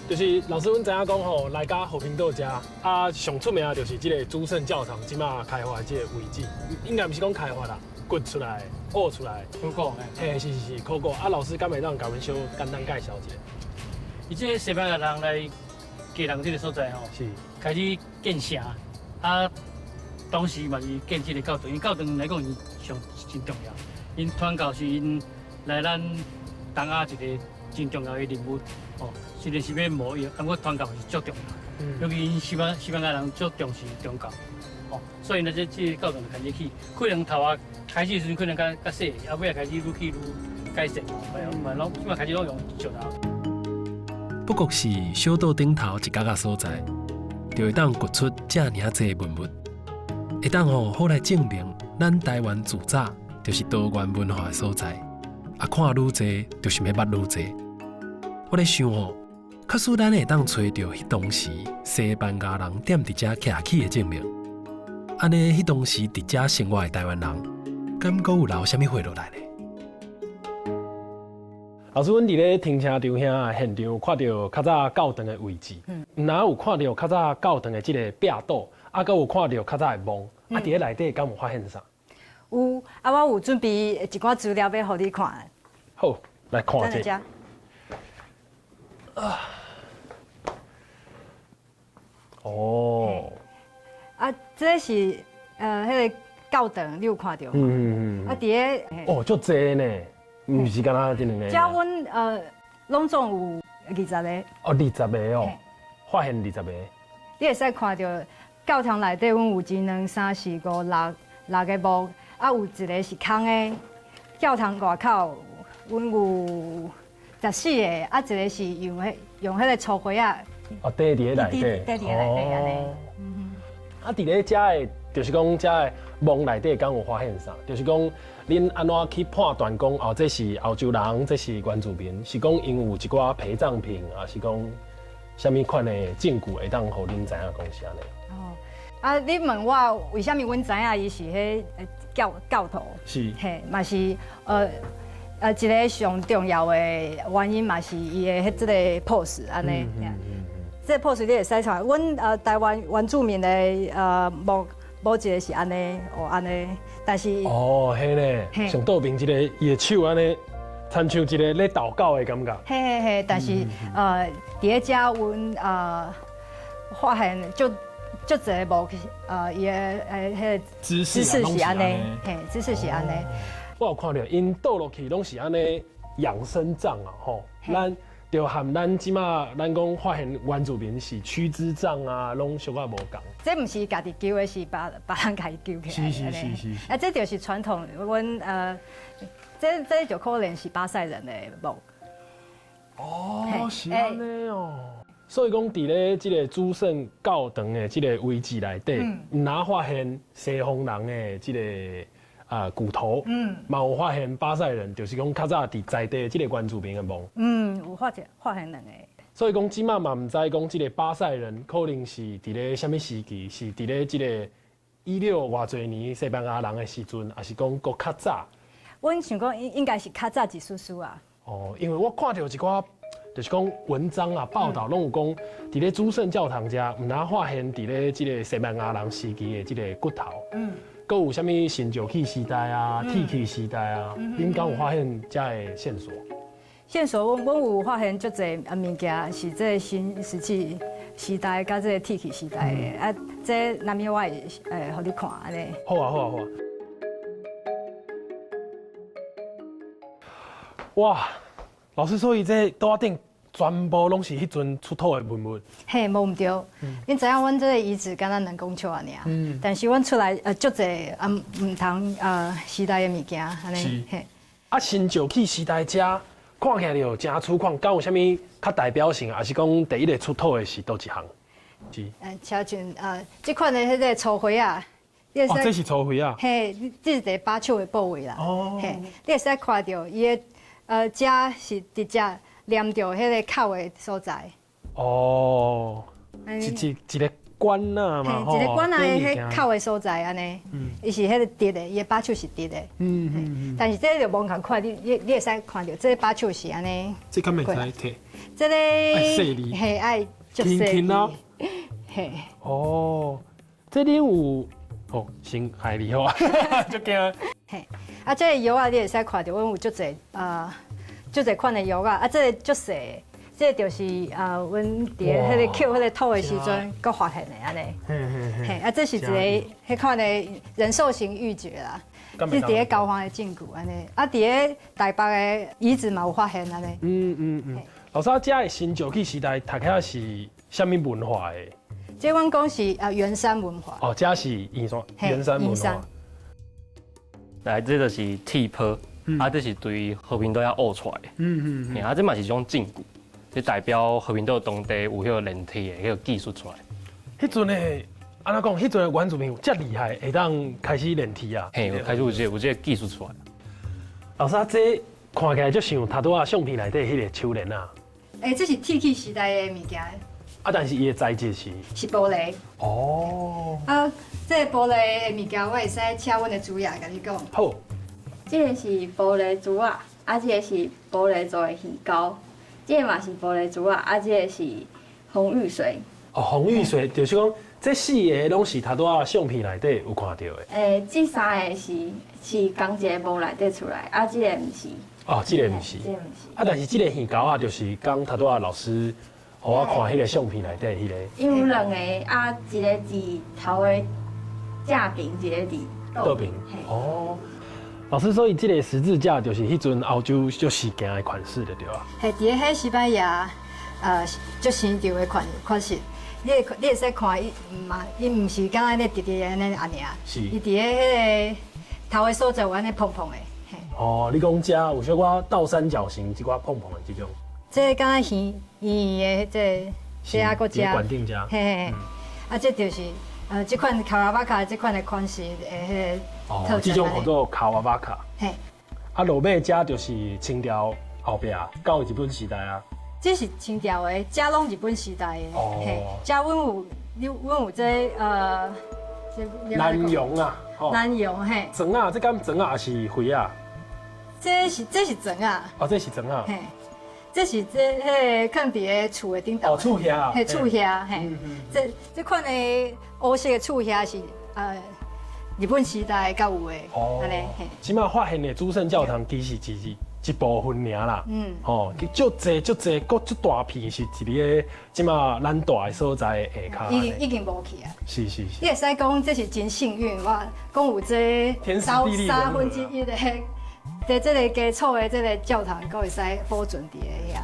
就是老师，阮知影讲吼，来家和平岛食啊，上出名啊，就是这个诸圣教堂，即马开发这个遗址，应该不是讲开发啦，掘出来、挖出来。考古诶，嘿，是考古啊，老师敢会当甲阮小简单介绍一下？伊这个西班牙人来家人这个所在吼，是开始建城啊，当时嘛是建这个教堂，因教堂来讲是上真重要。因传教是因来咱东亚一个真重要的人物哦。虽然是要无用，但我传教是足重要。尤其因西班牙人足重视宗教哦，所以呢，这个教堂就开始起，可能头啊开始时阵可能较细，后尾开始愈起愈改善，嘛拢即马开始拢用石头。不过是小岛顶头一角仔所在，就会当掘出这尔济文物，会当好来证明咱台湾自早就是多元文化的所在，啊看愈济就是要捌愈济。我咧想假使咱会当找到迄当时西班牙人踮伫遮徛起的证明，安尼迄当时伫遮生活的台湾人，敢阁有留啥物回落来呢？老师，阮伫咧停车场遐现场看到较早教堂的位置，哪有看到较早教堂的即个壁道，啊，阁有看到较早的墓，啊，伫咧内底敢有发现啥？有啊，我有准备一寡资料要互你看。好，来看一下。哦。啊，这是迄个教堂，你有看到吗？啊，伫咧。哦，足济呢，毋是敢若这两个。遮阮拢总有20个。哦，20个哦，发现20个。你会使看到教堂内底，阮有1、2、3、4、5、6个墓，啊，有一个是空的。教堂外口，阮有14个，啊，一个是用迄个粗灰啊。哦，缀伫咧内底。缀伫咧内底安尼。啊，伫咧遮的，就是讲遮的墓内底敢有发现啥？就是讲恁安怎去判断讲哦，这是欧洲人，这是原住民，是讲因有一寡陪葬品，啊是讲啥物款的证据会当互恁知影讲是安尼？哦，啊，你问我为虾米阮知影伊是迄教徒？是。嘿，嘛是一个上重要的原因嘛是伊的迄个 pose 安尼。这 pose 你会使看，阮台湾原住民的某一个是安尼，哦安尼，但是哦，嘿呢，上倒边一个伊的手安尼，亲像一个咧祷告的感觉。嘿，但是伫咧遮阮发现足侪个无伊的迄个姿势是安尼，嘿，姿势是安尼。我有看到因倒落去拢是安尼养生杖啊，吼，咱。就和咱即马咱讲发现原住民是曲枝杖啊，拢小可无共。这毋是家己救的，是别人家己救起来。是。啊，这就是传统，阮这就可能是巴塞人的墓。哦，是安尼哦。所以讲，伫咧即个诸圣教堂的即个位置内底，哪发现西方人的即个。骨头，嘛有发现巴塞人，就是讲较早伫在地即个原住民的墓，有发现2个。所以讲，即马嘛唔知讲即个巴塞人可能是伫咧什么时期，是伫咧即个16偌侪年西班牙人的时阵，还是讲搁较早？阮想讲应该是较早一丝丝啊。哦，因为我看到一寡，就是讲文章啊报道，拢有讲伫咧诸圣教堂遮，唔哪发现伫咧即个西班牙人时期的即个骨头。阁有啥物新石器时代啊、铁器时代啊？恁敢有发现遮的线索？线索，阮有发现足侪物件是这新石器时代甲这铁器时代的，啊，这难免我会互你看安尼。好啊。哇，老师，所以这桌顶全部拢是迄阵出土的文物。嘿，无毋对，恁知影阮这个遗址敢若两公尺尔，但是阮出来足侪毋同时代的物件安尼。嘿，啊，新石器时代遮看起来就真粗犷，敢有啥物较代表性，还是讲第一个出土的是倒一项？是。像这款的迄个粗灰啊。哦，这是粗灰啊。嘿，这是第8手的部位啦。哦。嘿，你会使看到伊的遮是伫遮。连着迄个口的所在。哦，一个管啊嘛，一个管啊，迄口的所在安尼，伊是迄个直的，伊把手是直的。但是这就无共款，你会使看到，这把手是安尼。这敢袂使摕？这个爱细腻嘿爱足细腻轻轻啊，嘿。哦，这里有哦，先害你好啊，就惊。嘿，啊，这个药啊，你会使看到，阮有足侪足侪款的药啊，啊，这个足细的，这个就是阮伫迄个捡迄个土的时阵，佮发现的安尼。嘿，啊，这是一个迄款的人兽型玉珏啦，是伫咧高雄的禁古安尼，啊，伫咧台北的遗址嘛有发现安尼。老师，这的新石器时代读起是虾米文化的？这阮讲是圆山文化。哦，这是圆山文化。来，这就是铁坡，这是对和平岛遐挖出来的。这嘛是一种禁古，这代表和平岛当地有迄个炼铁的迄个技术出来。迄阵的，安怎讲？迄阵的原住民有遮厉害，会当开始炼铁啊？嘿，开始有这个技术出来。老师，这看起来就像头拄啊相片内底迄个手链啊。这是铁器时代的物件。但是伊的材质是玻璃。哦。这个玻璃的物件，我会使请阮的主爷甲你讲。好。这个是玻璃珠啊，这个是玻璃做的鱼膏，这个嘛是玻璃珠啊，这个是红玉髓。哦，红玉髓就是讲，这四个拢是头拄啊相片内底有看到的。这三个是钢一个模内底出来，这个唔是。哦，这个唔是。这个唔是。但是这个鱼膏啊，就是刚头拄啊老师。互我看迄个相片内底迄个，因为两个一个伫头的正边，一个伫倒边。哦，老师，所以这个十字架就是迄阵欧洲就时行的款式的对吧？系伫迄西班牙，足新潮的款式。你会使看伊唔是敢安尼直直安尼安尼啊，是。伊伫迄个头的所在有安尼蓬蓬的。哦，你讲遮有小可倒三角形，一寡蓬蓬的这种。这敢若圆圆的，这啊个只，管定家，嘿，这就是这款卡瓦巴卡这款的款式的迄个特征。这种叫做卡瓦巴卡。嘿，落尾遮就是清朝后壁到日本时代啊。这是清朝的，遮拢日本时代的。嘿，遮阮有这南洋啊，南洋嘿。砖啊，这敢砖啊还是灰啊？这是砖啊。哦，这是砖啊。嘿。这是迄放伫个厝的顶头。哦，厝遐。嘿，厝遐嘿。这款的欧式的厝遐是日本时代较有的。哦。安尼嘿。即马发现的主圣教堂其实只是一部分尔啦。哦，足济，搁足大片是伫咧即马咱大的所在下骹。已经无去啊。是。你会使讲这是真幸运，我讲有这1/3的。在这个基础的这个教堂，阁会使保存伫个遐。